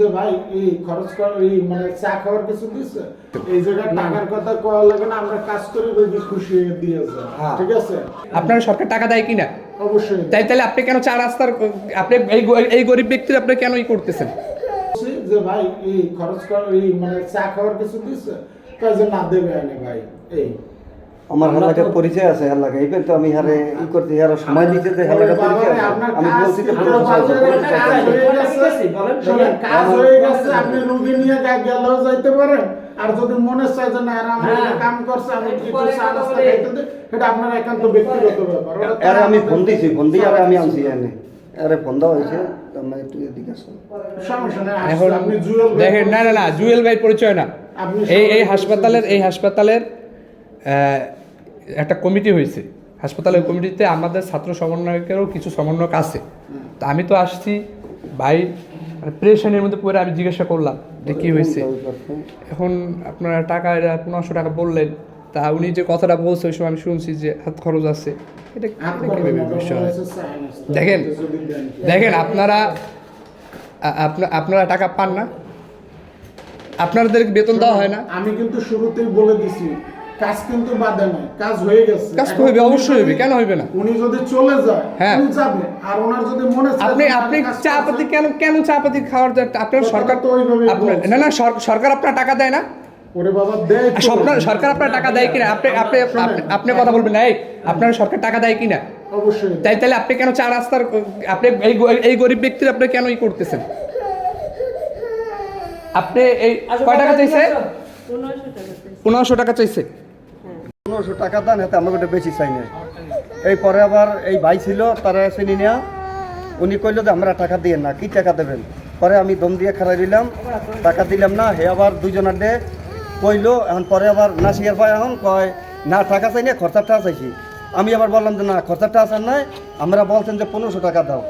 যে ভাই এই খরচ করার এই মানে চা খাওয়ার কিছু দিচ্ছে এই জায়গায় টাকার কথা কওয়া লাগে না, আমরা কাজ করি বেশি খুশি হয়ে দিয়েছে, ঠিক আছে? আপনার সরকার টাকা দেয় কিনা? অবশ্যই। তাহলে আপনি কেন চা রাস্তার আপনি এই গরিব ব্যক্তির আপনি কেন করতেছেন? যে ভাই এই খরচ করার এই মানে চা খাওয়ার কিছু দিচ্ছে তাই যে না দেবে আনে ভাই এই আমার হালাকে পরিচয় আছে হালাকে এই তো আমি হারে ই করতে হারে সময় দিতে যে হালাকে পরিচয় আছে আমি বলছি তো কাজ হয়ে গেছে, আপনি রোগী নিয়ে গেলেও যাইতে পারেন, আর যদি মনে চায় যে না এরা আমার কাম করছে আমি একটু চা নাস্তা খাইতে দিই, এটা আপনার একান্ত ব্যক্তিগত ব্যাপার। আরে আমি ফোন দিছি, ফোন দিয়ে আরে আমি আনছি এনে আরে ফোন দাও হয়েছে আমি একটু এদিকে আসো সমস্যা নাই। এখন আপনি জুয়েল ভাই দেখেন, না জুয়েল ভাই পরিচয় না। এই হাসপাতালের একটা কমিটি হয়েছে, হাসপাতালের কমিটিতে আমাদের ছাত্র সমন্বয়কেরও কিছু সমন্বয়ক আছে। তা আমি তো আসছি ভাই প্রেশানের মধ্যে পড়ে আমি জিজ্ঞাসা করলাম যে কী হয়েছে। এখন আপনারা টাকা 1500 টাকা বললেন, তা উনি যে কথাটা বলছে ওই সময় আমি শুনছি যে হাত খরচ আছে। এটা কিভাবে বিষয়? দেখেন আপনারা টাকা পান না, আপনাদের বেতন দেওয়া হয় না। আমি কিন্তু শুরুতেই বলে দিছি কাজ কিন্তু বাদে নাই, কাজ হয়ে গেছে। কাজ তো হইবে, অবশ্যই হইবে, কেন হইবে না? উনি যদি চলে যায় হ্যাঁ উনি যাবে, আর ওনার যদি মনে চায় আপনি চা পাতি কেন চা পাতি খাওয়ার আপনার সরকার তো ওইভাবে আপনার না সরকার আপনার টাকা দেয় না? ওরে বাবা দেয় তো। সরকার আপনার টাকা দেয় কিনা? আপনি কথা বলবেন না, এই আপনার সরকার টাকা দেয় কিনা? অবশ্যই। তাহলে আপনি কেন চা রাস্তার আপনি এই গরিব ব্যক্তির আপনি কেন করতেছেন? আপনি এই কয় টাকা চাইছে? 1500 টাকা চাইছে। 1500 টাকা দান হাতে আমাকে ওটা বেশি চাই না। এই পরে আবার এই ভাই ছিল তারা চিনি নেয়া, উনি কইল যে আমরা টাকা দিয়ে না, কি টাকা দেবেন? পরে আমি দম দিয়ে খারাই দিলাম, টাকা দিলাম না। হে আবার দুজনের ডে কইলো, এখন পরে আবার নাসিয়ার ভাই এখন কয় না টাকা চাই না, খরচাটা চাইছি। আমি আবার বললাম যে না খরচাটা আসার নাই, আমরা বলছেন যে 1500 টাকা দাও।